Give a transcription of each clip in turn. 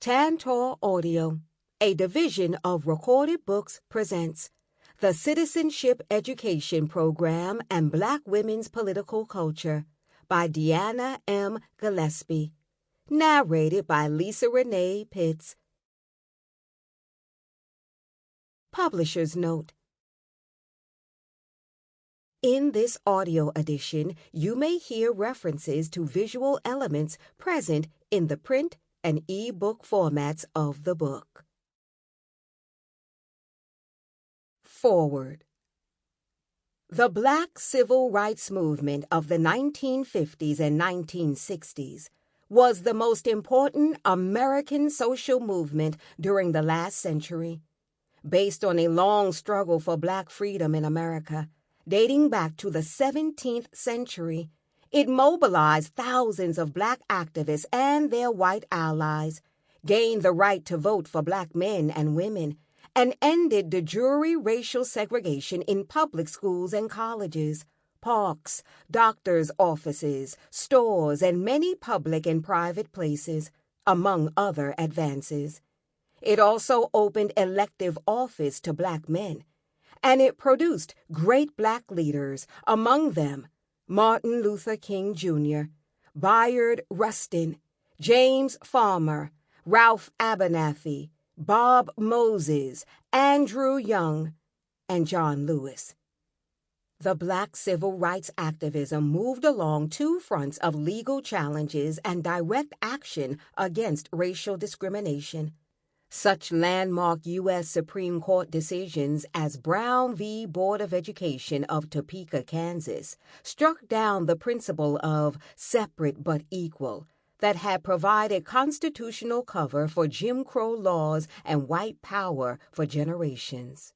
Tantor Audio, a division of Recorded Books, presents the Citizenship Education Program and Black Women's Political Culture by Deanna M. Gillespie. Narrated by Reneé Pitts. Publisher's Note. In this audio edition, you may hear references to visual elements present in the print and e-book formats of the book. Forward. The Black Civil Rights Movement of the 1950s and 1960s was the most important American social movement during the last century, based on a long struggle for Black freedom in America, dating back to the 17th century. It mobilized thousands of Black activists and their white allies, gained the right to vote for Black men and women, and ended de jure racial segregation in public schools and colleges, parks, doctors' offices, stores, and many public and private places, among other advances. It also opened elective office to Black men, and it produced great Black leaders, among them Martin Luther King Jr., Bayard Rustin, James Farmer, Ralph Abernathy, Bob Moses, Andrew Young, and John Lewis. The Black civil rights activism moved along two fronts of legal challenges and direct action against racial discrimination. Such landmark U.S. Supreme Court decisions as Brown v. Board of Education of Topeka, Kansas, struck down the principle of separate but equal that had provided constitutional cover for Jim Crow laws and white power for generations.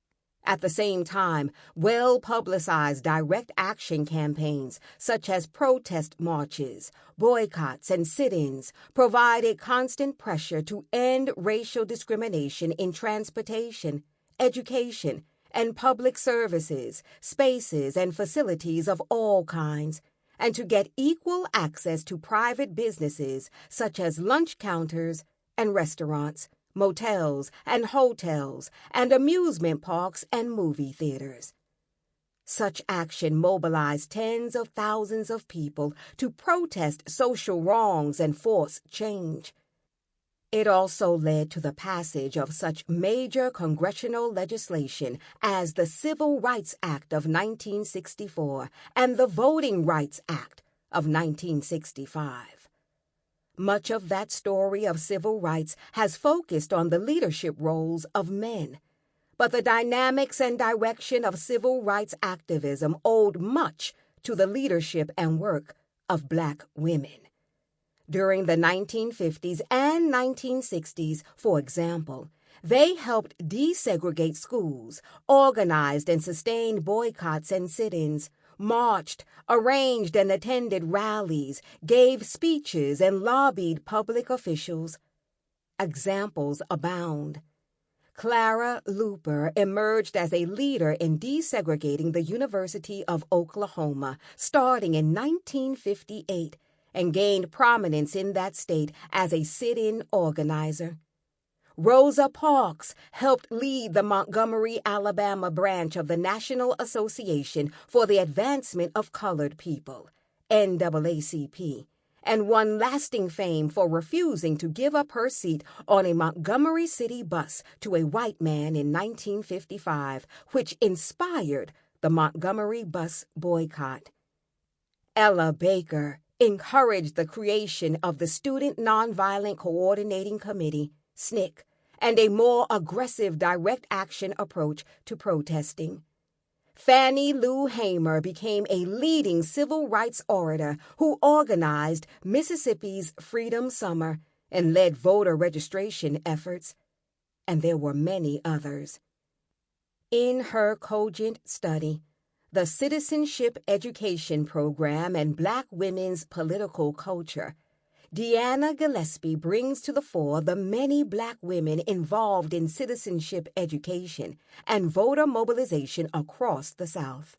At the same time, well-publicized direct action campaigns such as protest marches, boycotts, and sit-ins provided constant pressure to end racial discrimination in transportation, education, and public services, spaces, and facilities of all kinds, and to get equal access to private businesses such as lunch counters and restaurants, motels and hotels, and amusement parks and movie theaters. Such action mobilized tens of thousands of people to protest social wrongs and force change. It also led to the passage of such major congressional legislation as the Civil Rights Act of 1964 and the Voting Rights Act of 1965. Much of that story of civil rights has focused on the leadership roles of men, but the dynamics and direction of civil rights activism owed much to the leadership and work of Black women. During the 1950s and 1960s, for example, they helped desegregate schools, organized and sustained boycotts and sit-ins, marched, arranged and attended rallies, gave speeches, and lobbied public officials. Examples abound. Clara Luper emerged as a leader in desegregating the University of Oklahoma starting in 1958 and gained prominence in that state as a sit-in organizer. Rosa Parks helped lead the Montgomery, Alabama branch of the National Association for the Advancement of Colored People, NAACP, and won lasting fame for refusing to give up her seat on a Montgomery City bus to a white man in 1955, which inspired the Montgomery bus boycott. Ella Baker encouraged the creation of the Student Nonviolent Coordinating Committee, SNCC, and a more aggressive direct action approach to protesting. Fannie Lou Hamer became a leading civil rights orator who organized Mississippi's Freedom Summer and led voter registration efforts, and there were many others. In her cogent study, The Citizenship Education Program and Black Women's Political Culture, Deanna Gillespie brings to the fore the many Black women involved in citizenship education and voter mobilization across the South.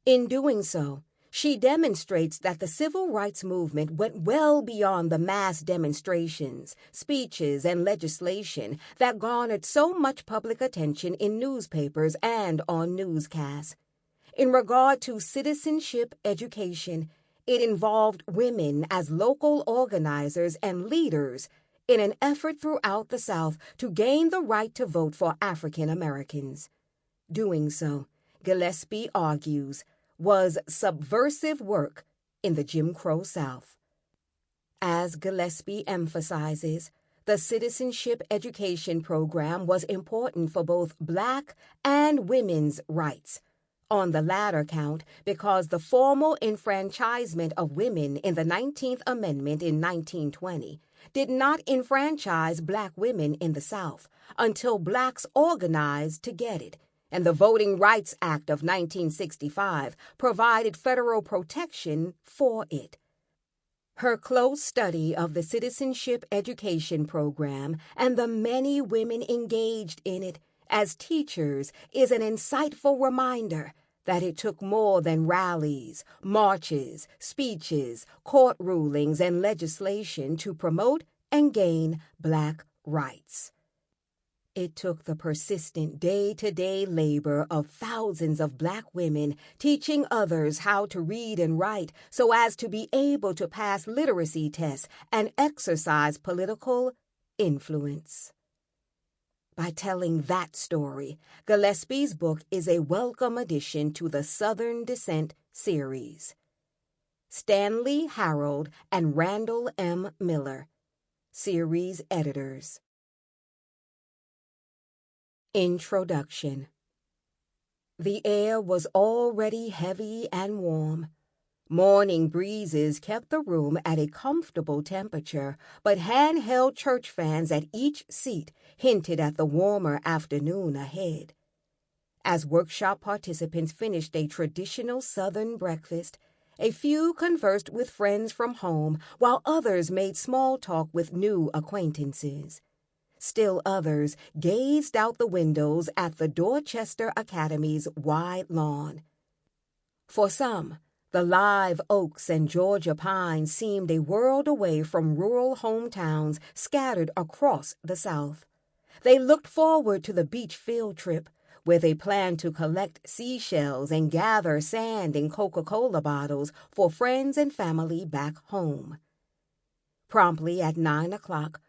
In doing so, She demonstrates that the civil rights movement went well beyond the mass demonstrations, speeches, and legislation that garnered so much public attention in newspapers and on newscasts. In regard to citizenship education, it involved women as local organizers and leaders in an effort throughout the South to gain the right to vote for African Americans. Doing so, Gillespie argues, was subversive work in the Jim Crow South. As Gillespie emphasizes, the Citizenship Education Program was important for both Black and women's rights, on the latter count because the formal enfranchisement of women in the 19th Amendment in 1920 did not enfranchise Black women in the South until Blacks organized to get it, and the Voting Rights Act of 1965 provided federal protection for it. Her close study of the Citizenship Education Program and the many women engaged in it as teachers is an insightful reminder that it took more than rallies, marches, speeches, court rulings, and legislation to promote and gain Black rights. It took the persistent day-to-day labor of thousands of Black women teaching others how to read and write so as to be able to pass literacy tests and exercise political influence. By telling that story, Gillespie's book is a welcome addition to the Southern Descent series. Stanley Harold and Randall M. Miller, series editors. Introduction. The air was already heavy and warm. Morning breezes kept the room at a comfortable temperature, but handheld church fans at each seat hinted at the warmer afternoon ahead. As workshop participants finished a traditional Southern breakfast, a few conversed with friends from home, while others made small talk with new acquaintances. Still others gazed out the windows at the Dorchester Academy's wide lawn. For some, the live oaks and Georgia pines seemed a world away from rural hometowns scattered across the South. They looked forward to the beach field trip, where they planned to collect seashells and gather sand in Coca-Cola bottles for friends and family back home. Promptly at 9 o'clock,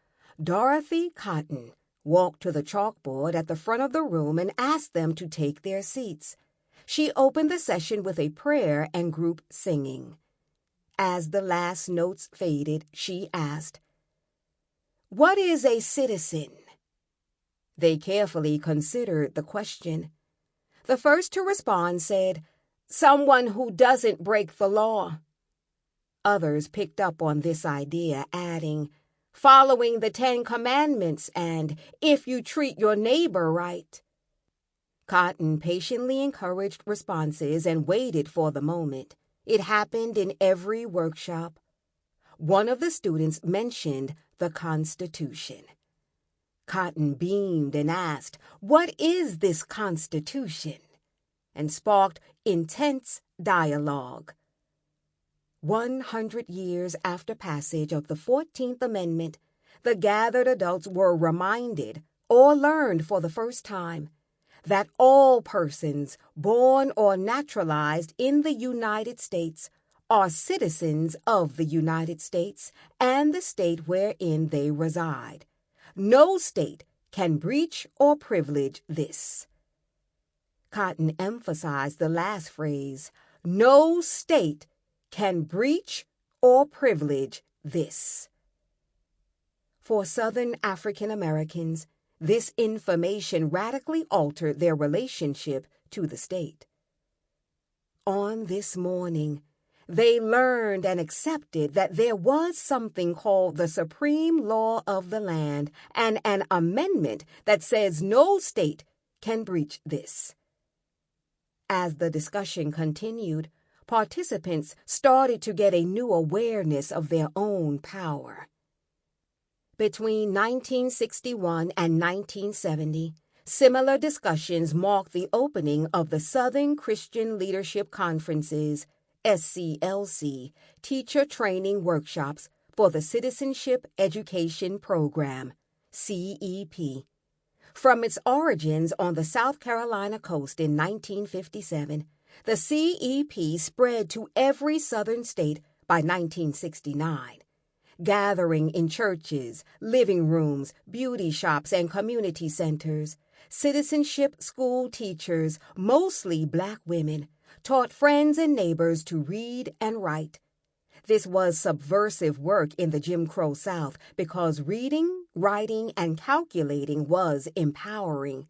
Dorothy Cotton walked to the chalkboard at the front of the room and asked them to take their seats. She opened the session with a prayer and group singing. As the last notes faded, she asked, "What is a citizen?" They carefully considered the question. The first to respond said, "Someone who doesn't break the law." Others picked up on this idea, adding, "Following the 10 Commandments and if you treat your neighbor right." Cotton patiently encouraged responses and waited for the moment. It happened in every workshop. One of the students mentioned the Constitution. Cotton beamed and asked, "What is this Constitution?" and sparked intense dialogue. 100 years after passage of the 14th Amendment, the gathered adults were reminded, or learned for the first time, that all persons born or naturalized in the United States are citizens of the United States and the state wherein they reside. No state can breach or privilege this. Cotton emphasized the last phrase, no state can breach or privilege this. For Southern African Americans, this information radically altered their relationship to the state. On this morning, they learned and accepted that there was something called the supreme law of the land and an amendment that says no state can breach this. As the discussion continued, participants started to get a new awareness of their own power. Between 1961 and 1970, similar discussions marked the opening of the Southern Christian Leadership Conferences, SCLC, Teacher Training Workshops for the Citizenship Education Program, CEP. From its origins on the South Carolina coast in 1957, the CEP spread to every southern state by 1969. Gathering in churches, living rooms, beauty shops, and community centers, citizenship school teachers, mostly Black women, taught friends and neighbors to read and write. This was subversive work in the Jim Crow South because reading, writing, and calculating was empowering.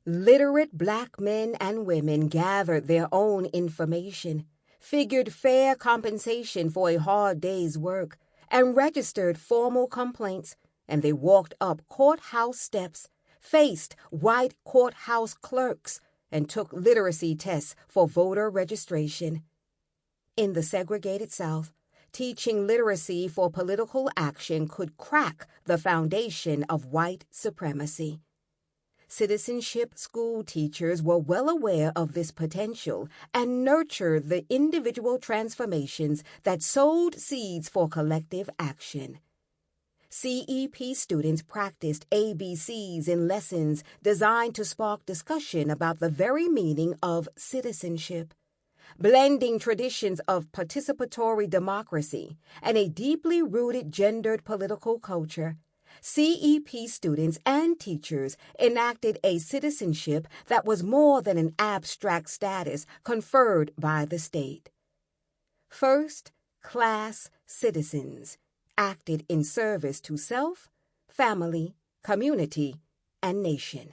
Literate Black men and women gathered their own information, figured fair compensation for a hard day's work, and registered formal complaints, and they walked up courthouse steps, faced white courthouse clerks, and took literacy tests for voter registration. In the segregated South, teaching literacy for political action could crack the foundation of white supremacy. Citizenship school teachers were well aware of this potential and nurtured the individual transformations that sowed seeds for collective action. CEP students practiced ABCs in lessons designed to spark discussion about the very meaning of citizenship, blending traditions of participatory democracy and a deeply rooted gendered political culture. CEP students and teachers enacted a citizenship that was more than an abstract status conferred by the state. First class citizens acted in service to self, family, community, and nation.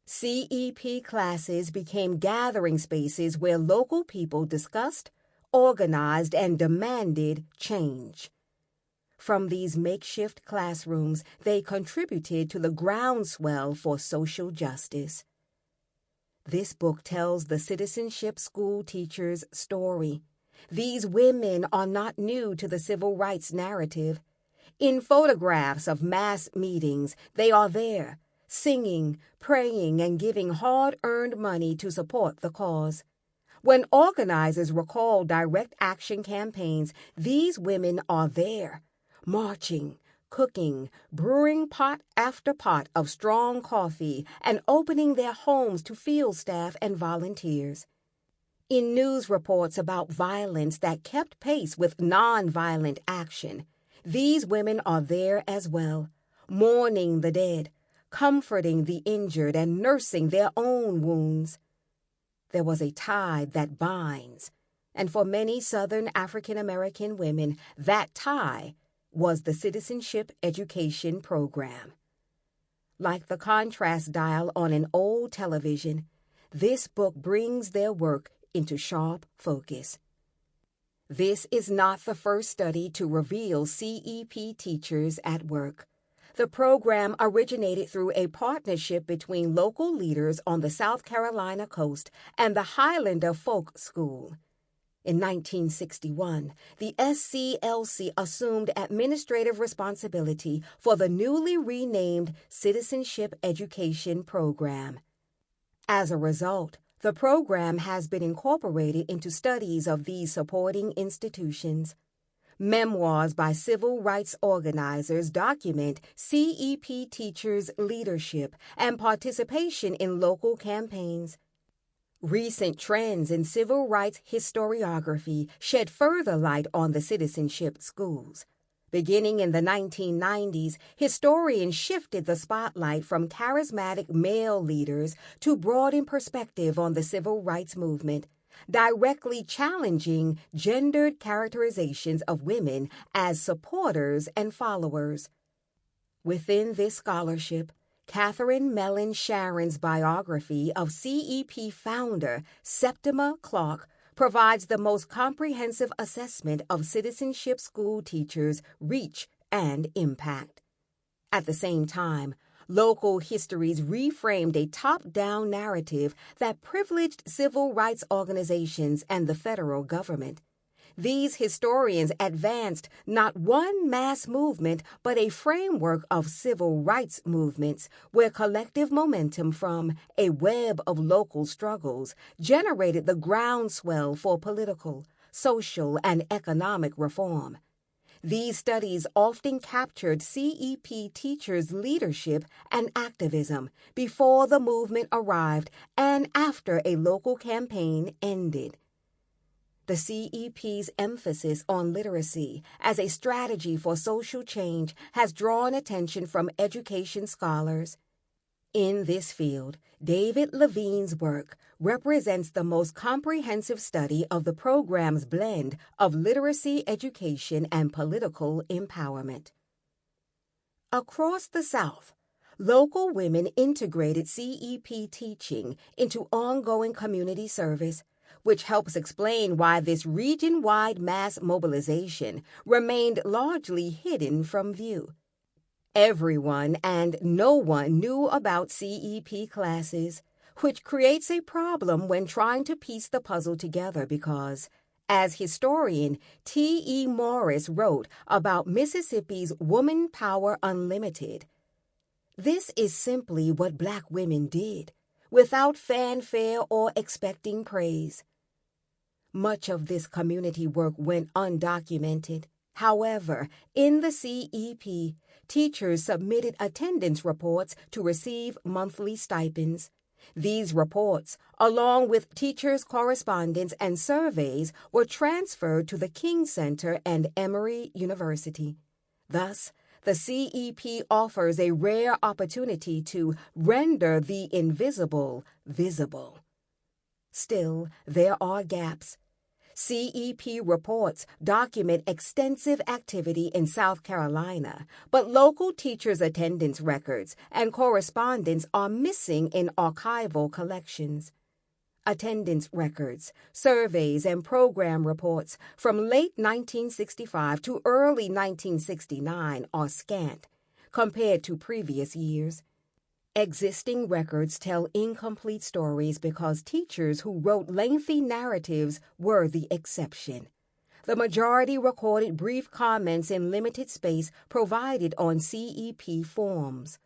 CEP classes became gathering spaces where local people discussed, organized, and demanded change. From these makeshift classrooms, they contributed to the groundswell for social justice. This book tells the citizenship school teachers' story. These women are not new to the civil rights narrative. In photographs of mass meetings, they are there, singing, praying, and giving hard-earned money to support the cause. When organizers recall direct action campaigns, these women are there, marching, cooking, brewing pot after pot of strong coffee, and opening their homes to field staff and volunteers. In news reports about violence that kept pace with nonviolent action, these women are there as well, mourning the dead, comforting the injured, and nursing their own wounds. There was a tide that binds, and for many Southern African American women, that tie was the Citizenship Education Program. Like the contrast dial on an old television, this book brings their work into sharp focus. This is not the first study to reveal CEP teachers at work. The program originated through a partnership between local leaders on the South Carolina coast and the Highlander Folk School. In 1961, the SCLC assumed administrative responsibility for the newly renamed Citizenship Education Program. As a result, the program has been incorporated into studies of these supporting institutions. Memoirs by civil rights organizers document CEP teachers' leadership and participation in local campaigns. Recent trends in civil rights historiography shed further light on the citizenship schools. Beginning in the 1990s, historians shifted the spotlight from charismatic male leaders to broaden perspective on the civil rights movement, directly challenging gendered characterizations of women as supporters and followers. Within this scholarship, Catherine Mellon Sharon's biography of CEP founder Septima Clark provides the most comprehensive assessment of citizenship school teachers' reach and impact. At the same time, local histories reframed a top-down narrative that privileged civil rights organizations and the federal government. These historians advanced not one mass movement, but a framework of civil rights movements where collective momentum from a web of local struggles generated the groundswell for political, social, and economic reform. These studies often captured CEP teachers' leadership and activism before the movement arrived and after a local campaign ended. The CEP's emphasis on literacy as a strategy for social change has drawn attention from education scholars. In this field, David Levine's work represents the most comprehensive study of the program's blend of literacy education and political empowerment. Across the South, local women integrated CEP teaching into ongoing community service, which helps explain why this region-wide mass mobilization remained largely hidden from view. Everyone and no one knew about CEP classes, which creates a problem when trying to piece the puzzle together because, as historian T.E. Morris wrote about Mississippi's Woman Power Unlimited, this is simply what Black women did, without fanfare or expecting praise. Much of this community work went undocumented. However, in the CEP, teachers submitted attendance reports to receive monthly stipends. These reports, along with teachers' correspondence and surveys, were transferred to the King Center and Emory University. Thus, the CEP offers a rare opportunity to render the invisible visible. Still, there are gaps. CEP reports document extensive activity in South Carolina, but local teachers' attendance records and correspondence are missing in archival collections. Attendance records, surveys, and program reports from late 1965 to early 1969 are scant compared to previous years. Existing records tell incomplete stories because teachers who wrote lengthy narratives were the exception. The majority recorded brief comments in limited space provided on CEP forms.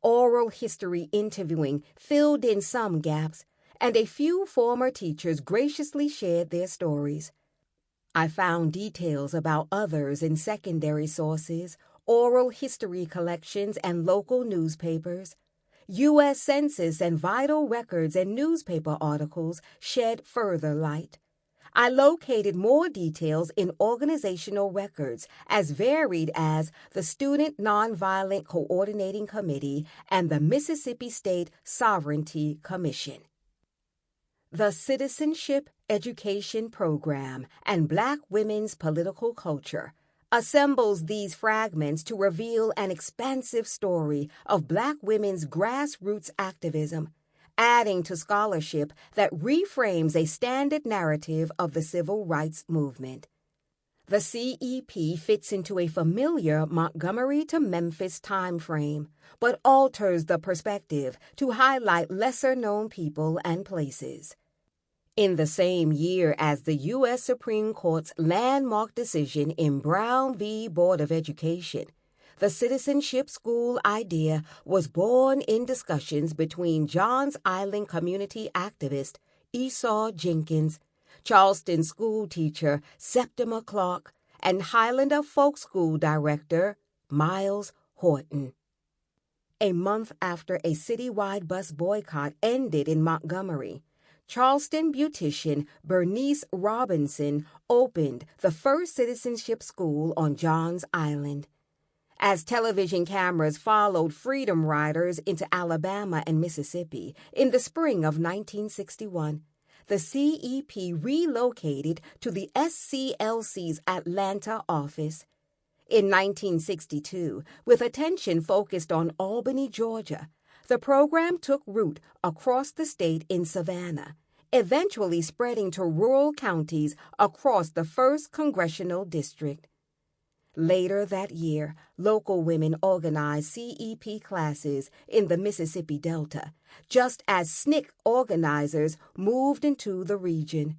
Oral history interviewing filled in some gaps, and a few former teachers graciously shared their stories. I found details about others in secondary sources, oral history collections, and local newspapers. U.S. Census and vital records and newspaper articles shed further light. I located more details in organizational records as varied as the Student Nonviolent Coordinating Committee and the Mississippi State Sovereignty Commission. The Citizenship Education Program and Black Women's Political Culture assembles these fragments to reveal an expansive story of Black women's grassroots activism, adding to scholarship that reframes a standard narrative of the civil rights movement. The CEP fits into a familiar Montgomery to Memphis time frame, but alters the perspective to highlight lesser-known people and places. In the same year as the U.S. Supreme Court's landmark decision in Brown v. Board of Education, the citizenship school idea was born in discussions between Johns Island community activist Esau Jenkins, Charleston schoolteacher Septima Clark, and Highlander Folk School director Myles Horton. A month after a citywide bus boycott ended in Montgomery, Charleston beautician Bernice Robinson opened the first citizenship school on Johns Island. As television cameras followed freedom riders into Alabama and Mississippi in the spring of 1961, the CEP relocated to the SCLC's Atlanta office. In 1962, with attention focused on Albany, Georgia, the program took root across the state in Savannah, eventually spreading to rural counties across the 1st Congressional District. Later that year, local women organized CEP classes in the Mississippi Delta, just as SNCC organizers moved into the region.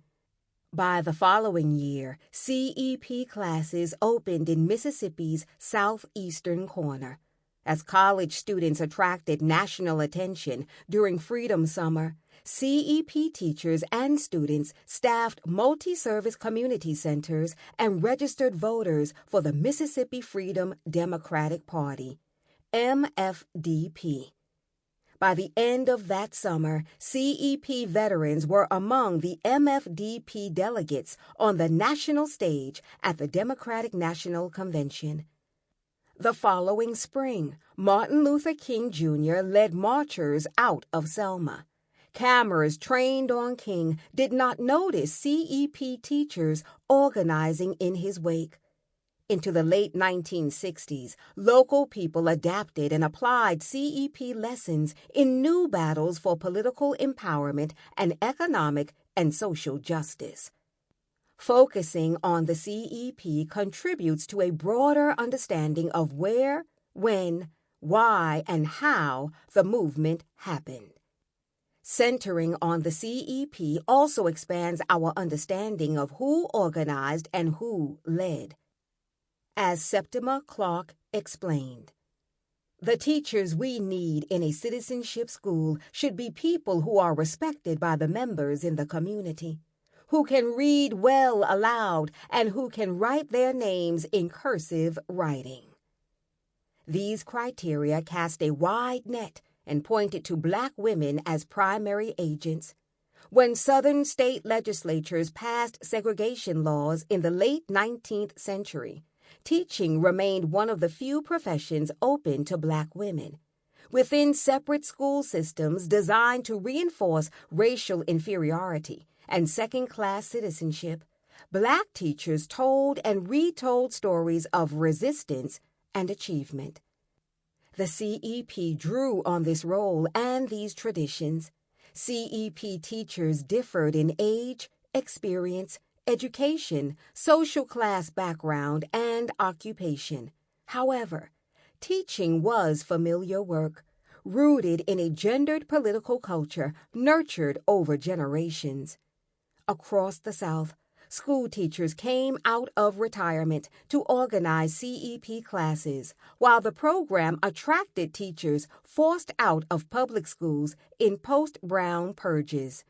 By the following year, CEP classes opened in Mississippi's southeastern corner. As college students attracted national attention during Freedom Summer, CEP teachers and students staffed multi-service community centers and registered voters for the Mississippi Freedom Democratic Party, MFDP. By the end of that summer, CEP veterans were among the MFDP delegates on the national stage at the Democratic National Convention. The following spring, Martin Luther King Jr. led marchers out of Selma. Cameras trained on King did not notice CEP teachers organizing in his wake. Into the late 1960s, local people adapted and applied CEP lessons in new battles for political empowerment and economic and social justice. Focusing on the CEP contributes to a broader understanding of where, when, why, and how the movement happened. Centering on the CEP also expands our understanding of who organized and who led. As Septima Clark explained, the teachers we need in a citizenship school should be people who are respected by the members in the community, who can read well aloud, and who can write their names in cursive writing. These criteria cast a wide net and pointed to Black women as primary agents. When Southern state legislatures passed segregation laws in the late 19th century, teaching remained one of the few professions open to Black women. Within separate school systems designed to reinforce racial inferiority and second-class citizenship, Black teachers told and retold stories of resistance and achievement. The CEP drew on this role and these traditions. CEP teachers differed in age, experience, education, social class background, and occupation. However, teaching was familiar work, rooted in a gendered political culture nurtured over generations. Across the South, school teachers came out of retirement to organize CEP classes, while the program attracted teachers forced out of public schools in post-Brown purges.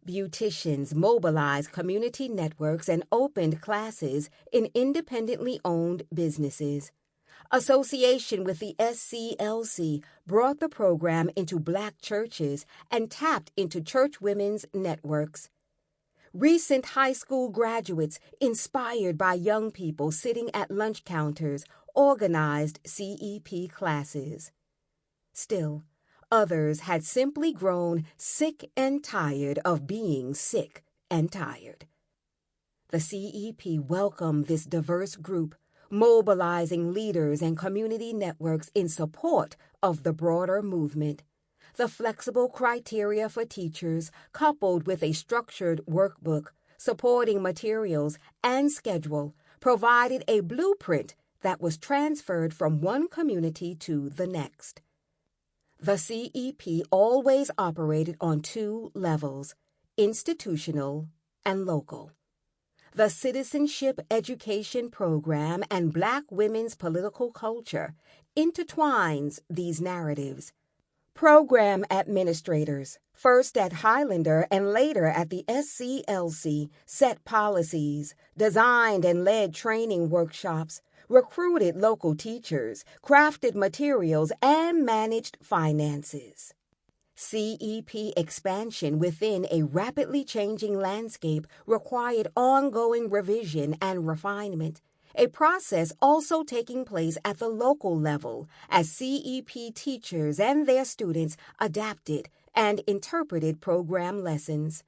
Beauticians mobilized community networks and opened classes in independently owned businesses. Association with the SCLC brought the program into Black churches and tapped into church women's networks. Recent high school graduates, inspired by young people sitting at lunch counters, organized CEP classes. Still, others had simply grown sick and tired of being sick and tired. The CEP welcomed this diverse group, mobilizing leaders and community networks in support of the broader movement. The flexible criteria for teachers, coupled with a structured workbook, supporting materials, and schedule, provided a blueprint that was transferred from one community to the next. The CEP always operated on two levels, institutional and local. The Citizenship Education Program and Black women's political culture intertwines these narratives. Program administrators, first at Highlander and later at the SCLC, set policies, designed and led training workshops, recruited local teachers, crafted materials, and managed finances. CEP expansion within a rapidly changing landscape required ongoing revision and refinement, a process also taking place at the local level as CEP teachers and their students adapted and interpreted program lessons.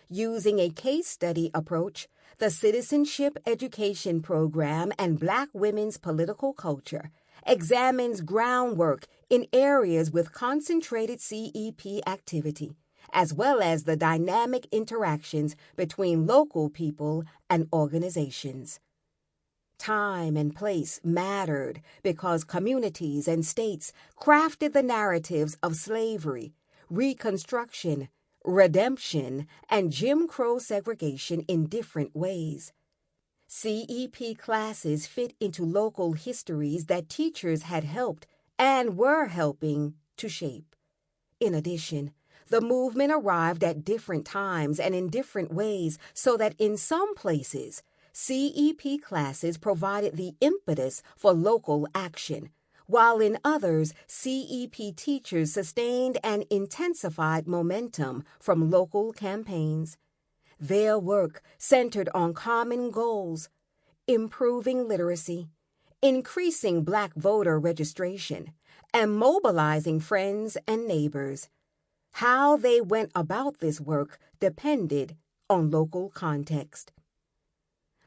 Using a case study approach, the Citizenship Education Program and Black women's political culture examines groundwork in areas with concentrated CEP activity, as well as the dynamic interactions between local people and organizations. Time and place mattered because communities and states crafted the narratives of slavery, Reconstruction, redemption, and Jim Crow segregation in different ways. CEP classes fit into local histories that teachers had helped and were helping to shape. In addition, The movement arrived at different times and in different ways, so that in some places, CEP classes provided the impetus for local action, while in others, CEP teachers sustained and intensified momentum from local campaigns. Their work centered on common goals: improving literacy, increasing Black voter registration, and mobilizing friends and neighbors. How they went about this work depended on local context.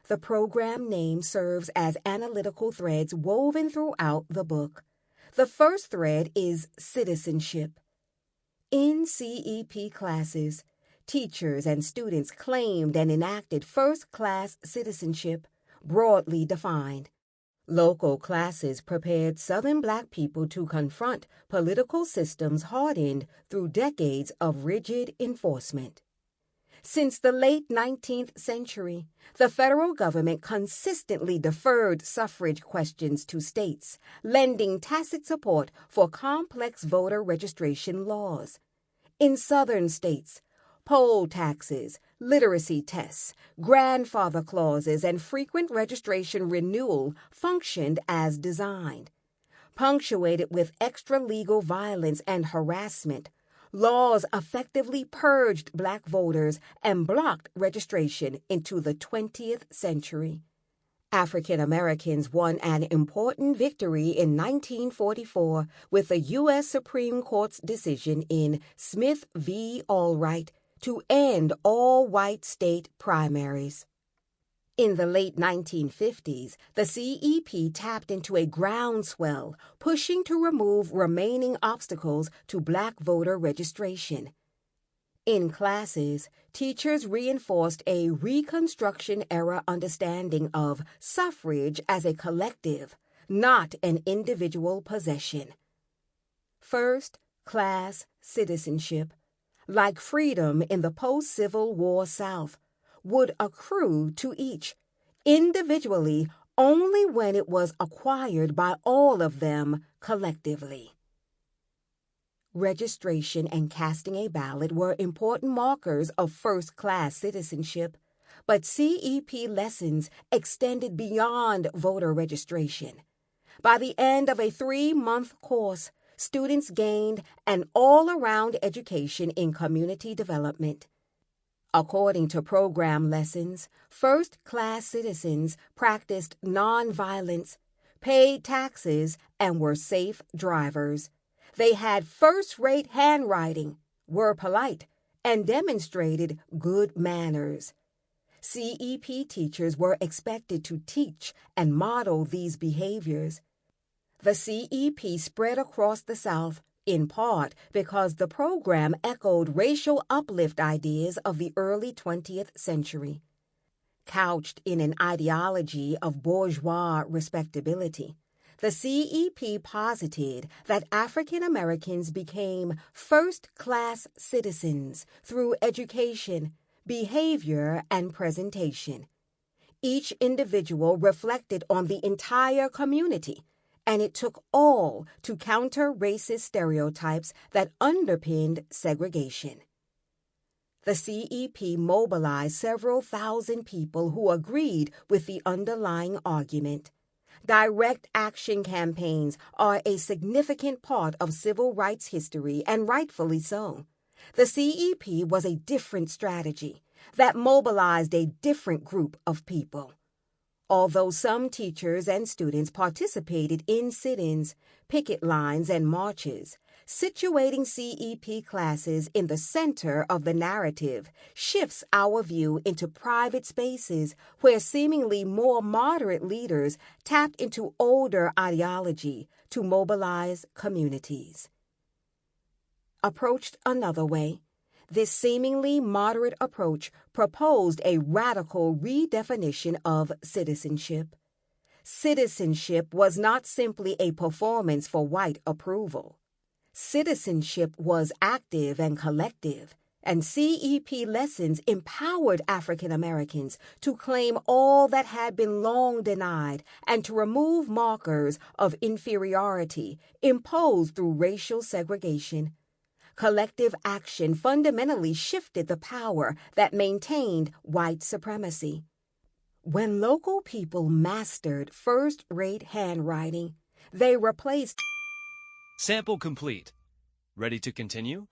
The program name serves as analytical threads woven throughout the book. The first thread is citizenship. In CEP classes, teachers and students claimed and enacted first-class citizenship, broadly defined. Local classes prepared Southern Black people to confront political systems hardened through decades of rigid enforcement. Since the late 19th century, the federal government consistently deferred suffrage questions to states, lending tacit support for complex voter registration laws. In Southern states, poll taxes, literacy tests, grandfather clauses, and frequent registration renewal functioned as designed. Punctuated with extra-legal violence and harassment, laws effectively purged Black voters and blocked registration into the 20th century. African Americans won an important victory in 1944 with the U.S. Supreme Court's decision in Smith v. Allwright to end all white state primaries. In the late 1950s, the CEP tapped into a groundswell, pushing to remove remaining obstacles to Black voter registration. In classes, teachers reinforced a Reconstruction-era understanding of suffrage as a collective, not an individual possession. First-class citizenship, like freedom in the post-Civil War South, would accrue to each, individually only when it was acquired by all of them collectively. Registration and casting a ballot were important markers of first-class citizenship, but CEP lessons extended beyond voter registration. By the end of a 3-month course, students gained an all-around education in community development. According to program lessons, first-class citizens practiced nonviolence, paid taxes, and were safe drivers. They had first-rate handwriting, were polite, and demonstrated good manners. CEP teachers were expected to teach and model these behaviors. The CEP spread across the South, in part because the program echoed racial uplift ideas of the early 20th century. Couched in an ideology of bourgeois respectability, the CEP posited that African Americans became first-class citizens through education, behavior, and presentation. Each individual reflected on the entire community, and it took all to counter racist stereotypes that underpinned segregation. The CEP mobilized several thousand people who agreed with the underlying argument. Direct action campaigns are a significant part of civil rights history, and rightfully so. The CEP was a different strategy that mobilized a different group of people. Although some teachers and students participated in sit-ins, picket lines, and marches, situating CEP classes in the center of the narrative shifts our view into private spaces where seemingly more moderate leaders tapped into older ideology to mobilize communities. Approached another way, this seemingly moderate approach proposed a radical redefinition of citizenship. Citizenship was not simply a performance for white approval. Citizenship was active and collective, and CEP lessons empowered African Americans to claim all that had been long denied and to remove markers of inferiority imposed through racial segregation. collective action fundamentally shifted the power that maintained white supremacy. When local people mastered first-rate handwriting, they replaced... Sample complete. Ready to continue?